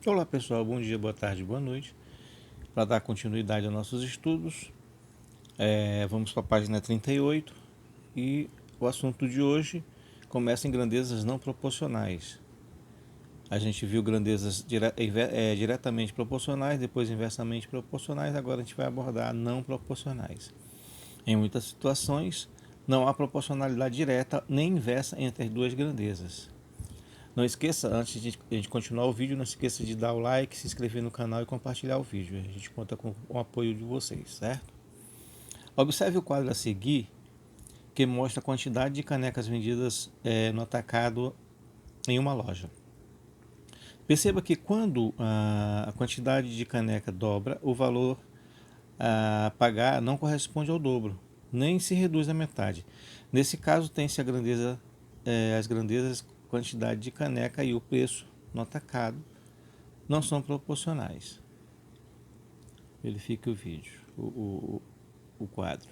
Olá pessoal, bom dia, boa tarde, boa noite. Para dar continuidade aos nossos estudos, vamos para a página 38 e o assunto de hoje começa em grandezas não proporcionais. A gente viu grandezas diretamente proporcionais, depois inversamente proporcionais, agora a gente vai abordar não proporcionais. Em muitas situações, não há proporcionalidade direta nem inversa entre as duas grandezas. Não esqueça, antes de a gente continuar o vídeo, não esqueça de dar o like, se inscrever no canal e compartilhar o vídeo. A gente conta com o apoio de vocês, certo? Observe o quadro a seguir, que mostra a quantidade de canecas vendidas no atacado em uma loja. Perceba que quando a quantidade de caneca dobra, o valor a pagar não corresponde ao dobro, nem se reduz à metade. Nesse caso, tem-se as grandezas quantidade de caneca e o preço no atacado não são proporcionais. Verifique o vídeo, o quadro.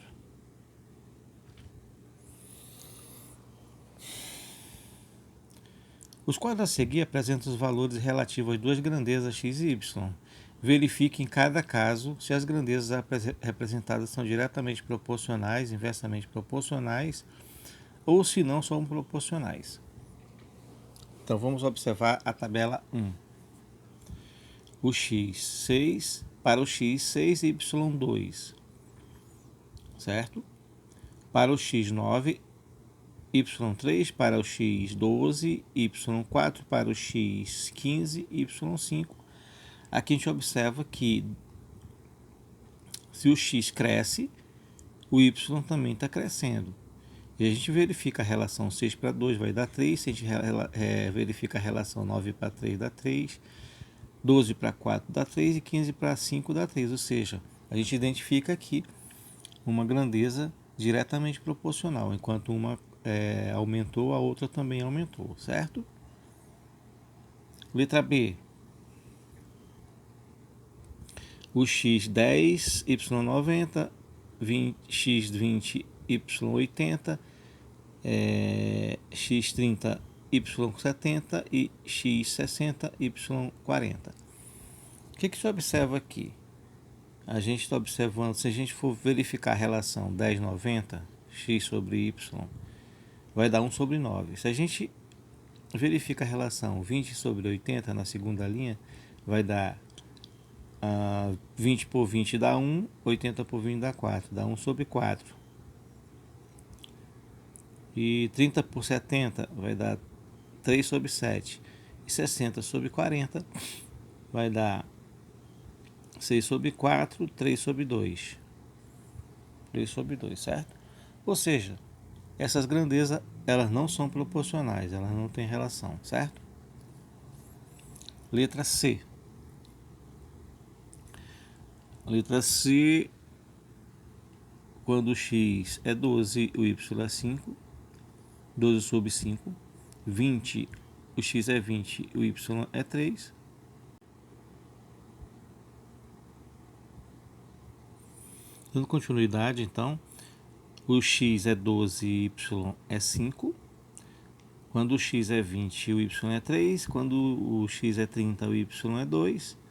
Os quadros a seguir apresentam os valores relativos às duas grandezas x e y. Verifique em cada caso se as grandezas representadas são diretamente proporcionais, inversamente proporcionais ou se não são proporcionais. Então vamos observar a tabela 1. O x6 para o x6 e y2, certo? Para o x9, y3 para o x12, y4 para o x15, y5. Aqui a gente observa que se o x cresce, o y também está crescendo. E a gente verifica a relação 6 para 2 vai dar 3, se a gente verifica a relação 9 para 3 dá 3, 12 para 4 dá 3 e 15 para 5 dá 3. Ou seja, a gente identifica aqui uma grandeza diretamente proporcional, enquanto uma aumentou, a outra também aumentou, certo? Letra B. O x10, y90, x20, y80, x30, y70 e x60, y40. O que se observa aqui? A gente está observando, se a gente for verificar a relação 10,90, x sobre y, vai dar 1 sobre 9. Se a gente verifica a relação 20 sobre 80 na segunda linha, vai dar 20 por 20 dá 1, 80 por 20 dá 4, dá 1 sobre 4. E 30 por 70 vai dar 3 sobre 7. E 60 sobre 40 vai dar 6 sobre 4, 3 sobre 2. 3 sobre 2, certo? Ou seja, essas grandezas elas não são proporcionais, elas não têm relação, certo? Letra C. Letra C, quando o x é 12, o y é 5, 12 sobre 5, 20, o x é 20, o y é 3. Dando continuidade, então, o x é 12 e y é 5. Quando o x é 20, o y é 3. Quando o x é 30, o y é 2.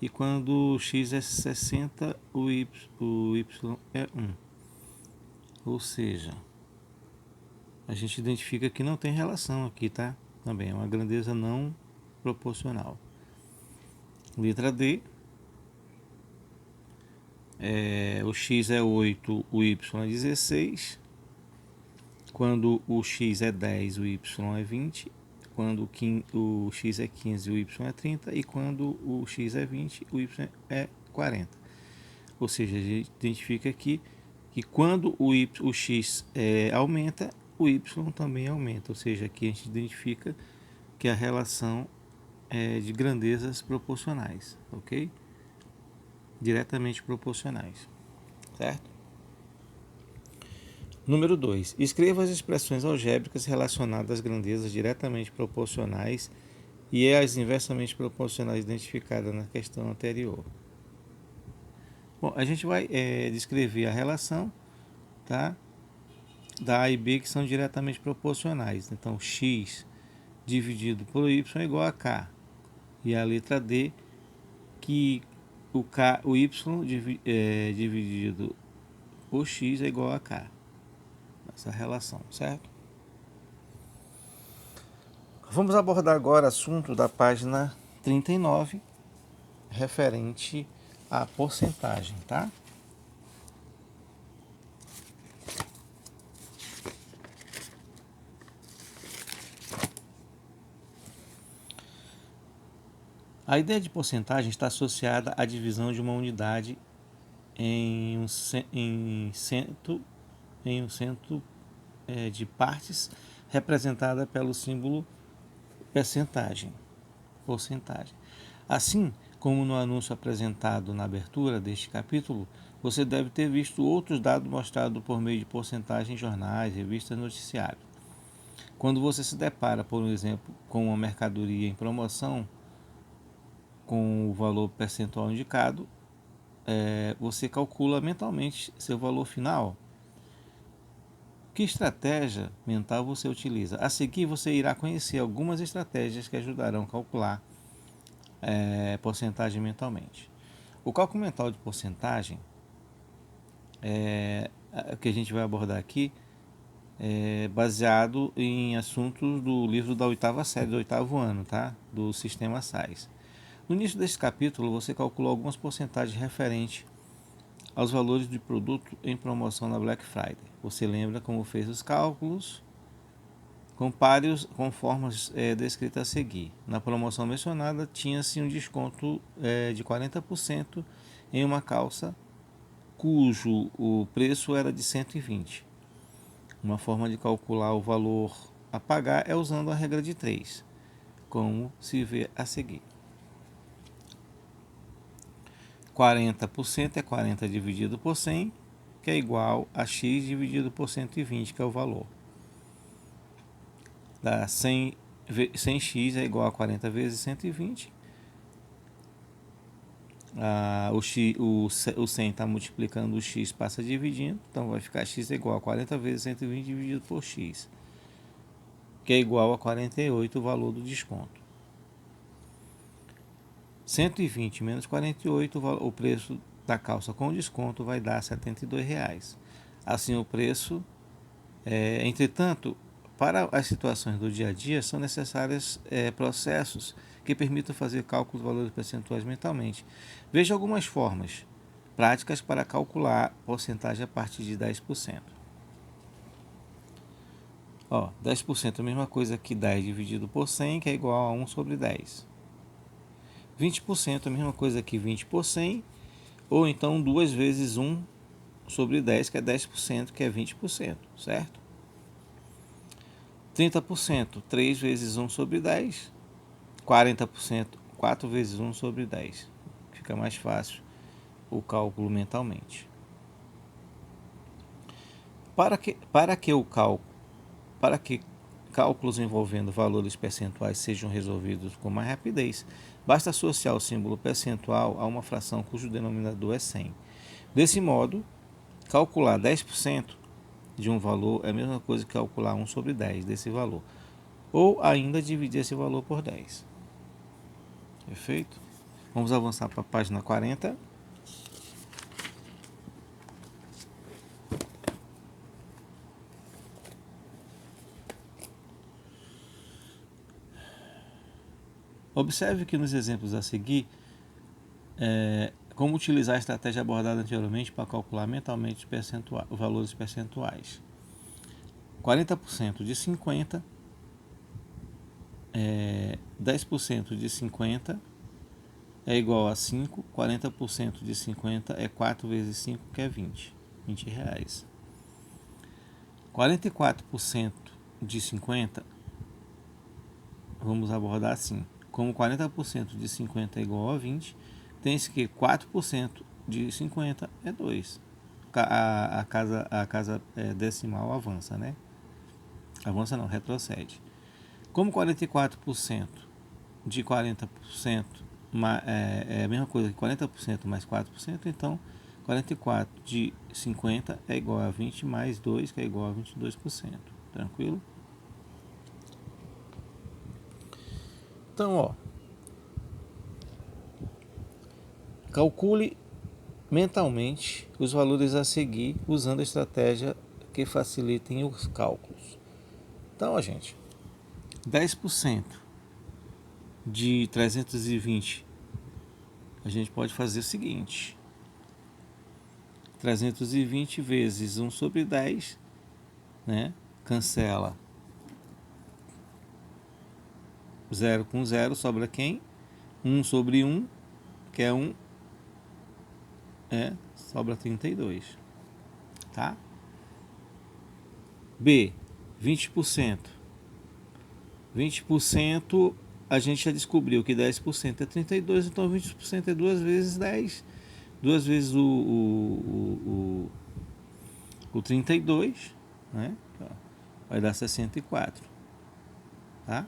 E quando o x é 60, o y é 1. Ou seja, a gente identifica que não tem relação aqui, tá? Também é uma grandeza não proporcional. Letra D. O x é 8, o y é 16. Quando o x é 10, o y é 20. Quando o x é 15, o y é 30. E quando o x é 20, o y é 40. Ou seja, a gente identifica aqui que quando o x aumenta, o y também aumenta. Ou seja, aqui a gente identifica que a relação é de grandezas proporcionais, ok? Diretamente proporcionais, certo? Número 2. Escreva as expressões algébricas relacionadas às grandezas diretamente proporcionais e às inversamente proporcionais identificadas na questão anterior. Bom, a gente vai descrever a relação, tá, da A e B, que são diretamente proporcionais. Então, x dividido por y é igual a k. E a letra D, que o y dividido por x é igual a k. Essa relação, certo? Vamos abordar agora o assunto da página 39, referente à porcentagem, tá? A ideia de porcentagem está associada à divisão de uma unidade em um cento de partes, representada pelo símbolo porcentagem. Assim como no anúncio apresentado na abertura deste capítulo, você deve ter visto outros dados mostrados por meio de porcentagem em jornais, revistas e noticiários. Quando você se depara, por exemplo, com uma mercadoria em promoção com o valor percentual indicado, você calcula mentalmente seu valor final. Que estratégia mental você utiliza? A seguir, você irá conhecer algumas estratégias que ajudarão a calcular porcentagem mentalmente. O cálculo mental de porcentagem, que a gente vai abordar aqui, é baseado em assuntos do livro da oitava série, do oitavo ano, tá? Do sistema SAIS. No início desse capítulo, você calculou algumas porcentagens referentes aos valores de produto em promoção na Black Friday. Você lembra como fez os cálculos? Compare-os com formas descritas a seguir. Na promoção mencionada, tinha-se um desconto de 40% em uma calça cujo o preço era de 120. Uma forma de calcular o valor a pagar é usando a regra de 3, como se vê a seguir. 40% é 40 dividido por 100, que é igual a x dividido por 120, que é o valor. Dá 100x é igual a 40 vezes 120. O 100 está multiplicando o x, passa dividindo, então vai ficar x igual a 40 vezes 120 dividido por x, que é igual a 48, o valor do desconto. 120 menos 48, o preço da calça com desconto vai dar R$ 72. Assim, o preço, entretanto, para as situações do dia a dia, são necessários processos que permitam fazer cálculos de valores percentuais mentalmente. Veja algumas formas práticas para calcular porcentagem a partir de 10%. 10% é a mesma coisa que 10 dividido por 100, que é igual a 1 sobre 10. 20% é a mesma coisa que 20 por 100, ou então 2 vezes 1 sobre 10, que é 10%, que é 20%, certo? 30%, 3 vezes 1 sobre 10. 40%, 4 vezes 1 sobre 10. Fica mais fácil o cálculo mentalmente. Para que cálculos envolvendo valores percentuais sejam resolvidos com mais rapidez, basta associar o símbolo percentual a uma fração cujo denominador é 100. Desse modo, calcular 10% de um valor é a mesma coisa que calcular 1 sobre 10 desse valor, ou ainda dividir esse valor por 10. Perfeito? Vamos avançar para a página 40. Observe que nos exemplos a seguir, como utilizar a estratégia abordada anteriormente para calcular mentalmente valores percentuais. 40% de 50, 10% de 50 é igual a 5, 40% de 50 é 4 vezes 5, que é 20 reais. 44% de 50, vamos abordar assim. Como 40% de 50 é igual a 20, tem-se que 4% de 50 é 2. A casa decimal avança, né? Avança não, retrocede. Como 44% de 40% é a mesma coisa que 40% mais 4%, então 44 de 50 é igual a 20 mais 2, que é igual a 22%. Tranquilo? Então, Calcule mentalmente os valores a seguir usando a estratégia que facilitem os cálculos. Então, gente, 10% de 320, a gente pode fazer o seguinte: 320 vezes 1 sobre 10, né? Cancela 0 com 0, sobra quem? 1 sobre 1, que é 1, sobra 32, tá? B, 20%. 20% a gente já descobriu que 10% é 32, então 20% é 2 vezes 10, 2 vezes o 32, né? Vai dar 64, tá?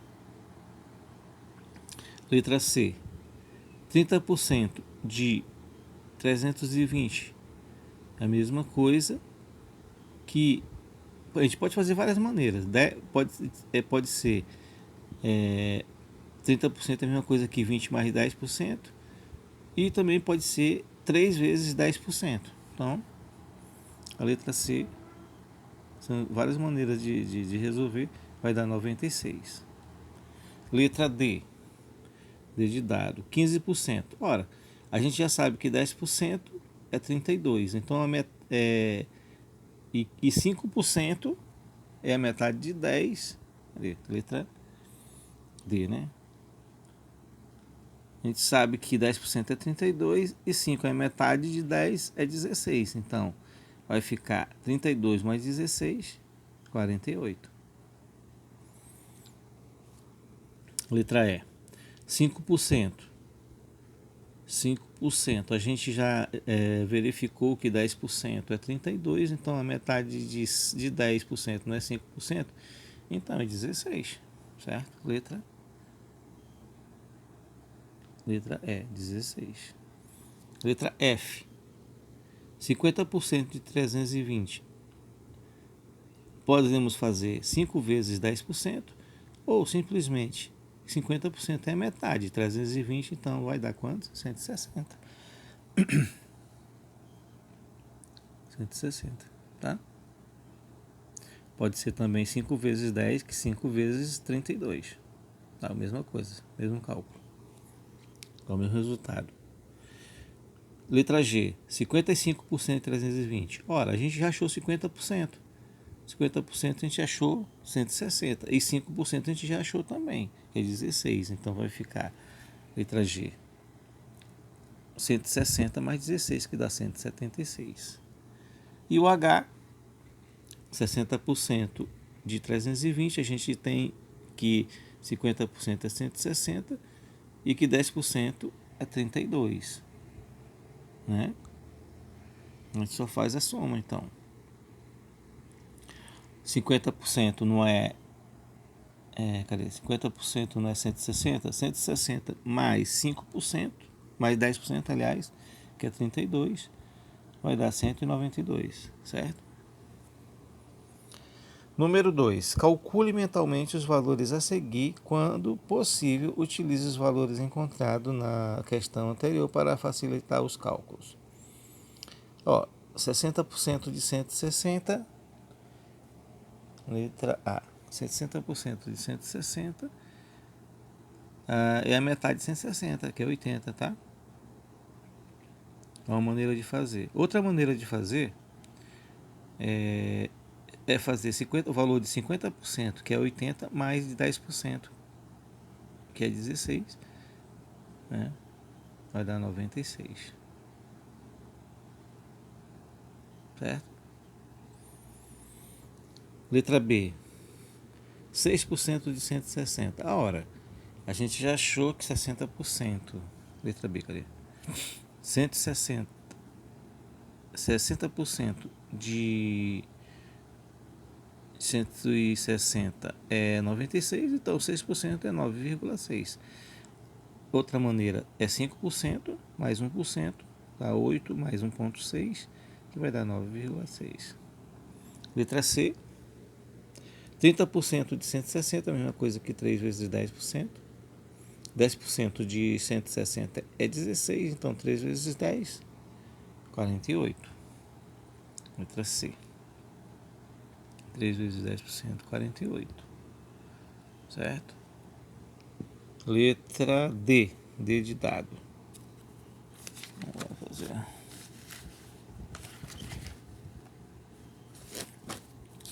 Letra C, 30% de 320, a mesma coisa que a gente pode fazer várias maneiras. Pode ser 30% é a mesma coisa que 20 mais 10%, e também pode ser 3 vezes 10%. Então, a letra C, são várias maneiras de resolver, vai dar 96. Letra D, D de dado, 15%. Ora, a gente já sabe que 10% é 32, então e 5% é a metade de 10, letra D, né? A gente sabe que 10% é 32 e 5 é metade de 10 é 16. Então, vai ficar 32 mais 16, 48. Letra E, 5%. 5%. A gente já verificou que 10% é 32, então a metade de 10% não é 5%, então é 16, certo? Letra E, 16. Letra F, 50% de 320. Podemos fazer 5 vezes 10%, ou simplesmente 50% é metade de 320, então vai dar quanto? 160. 160, tá? Pode ser também 5 vezes 10, que 5 vezes 32. Tá? A mesma coisa, mesmo cálculo. É o mesmo resultado. Letra G, 55% de 320. Ora, a gente já achou 50%. 50% a gente achou 160. E 5% a gente já achou também, que é 16. Então vai ficar, letra G, 160 mais 16, que dá 176. E o H, 60% de 320, a gente tem que 50% é 160 e que 10% é 32, né? A gente só faz a soma, então. 50% não cadê? 50% não é 160? 160 mais 5%, mais 10%, aliás, que é 32, vai dar 192, certo? Número 2. Calcule mentalmente os valores a seguir. Quando possível, utilize os valores encontrados na questão anterior para facilitar os cálculos. 60% de 160, letra A. 60% de 160 é a metade de 160, que é 80, tá? É uma maneira de fazer. Outra maneira de fazer é fazer o valor de 50%, que é 80, mais de 10%, que é 16, né? Vai dar 96, certo? Letra B, 6% de 160. Ora, a gente já achou que 60%, letra B, cadê? 160, 60% de 160 é 96, então 6% é 9,6. Outra maneira é 5% mais 1%, dá 8 mais 1,6, que vai dar 9,6. Letra C, 30% de 160, a mesma coisa que 3 vezes 10%, 10% de 160 é 16, então 3 vezes 10, 48. Letra C. 3 vezes 10%, 48. Certo? Letra D. D de dado. Vamos fazer.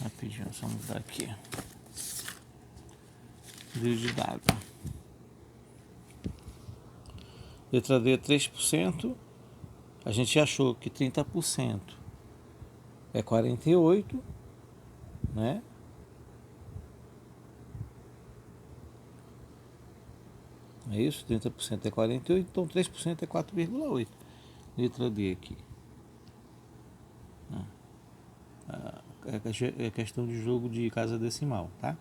Rapidinho, só mudar aqui. D de dado. Letra D, 3%. A gente achou que 30% é 48, né? É isso? 30% é 48, então 3% é 4,8. Letra D aqui. É questão de jogo de casa decimal, tá?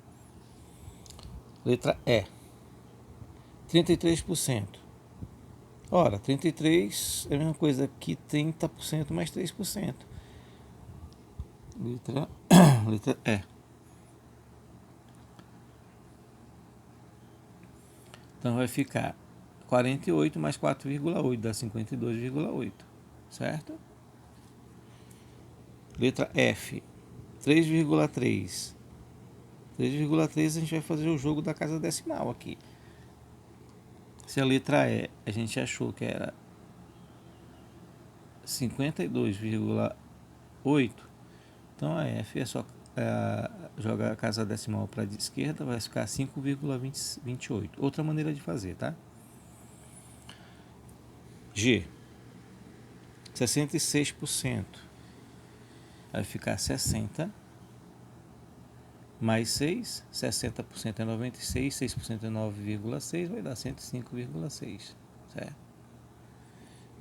Letra E. 33%. Ora, 33 é a mesma coisa que 30% mais 3%. Letra E. Então vai ficar 48 mais 4,8 dá 52,8, certo? Letra F, 3,3. 3,3 a gente vai fazer o jogo da casa decimal aqui. Se a letra E a gente achou que era 52,8, então a F é só jogar a casa decimal para a esquerda, vai ficar 5,28. Outra maneira de fazer, tá? G, 66%. Vai ficar 60 mais 6, 60% é 96, 6% é 9,6, vai dar 105,6, certo?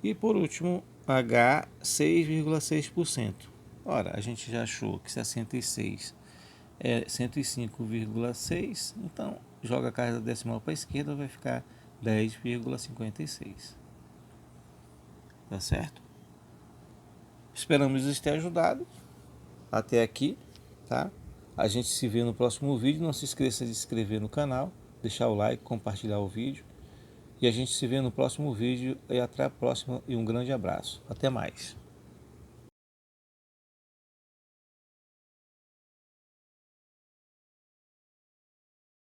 E por último, H, 6,6%. Ora, a gente já achou que 66 é 105,6, então joga a casa decimal para a esquerda, vai ficar 10,56. Tá certo? Esperamos ter ajudado até aqui, tá? A gente se vê no próximo vídeo. Não se esqueça de se inscrever no canal, deixar o like, compartilhar o vídeo. E a gente se vê no próximo vídeo. E até a próxima e um grande abraço. Até mais.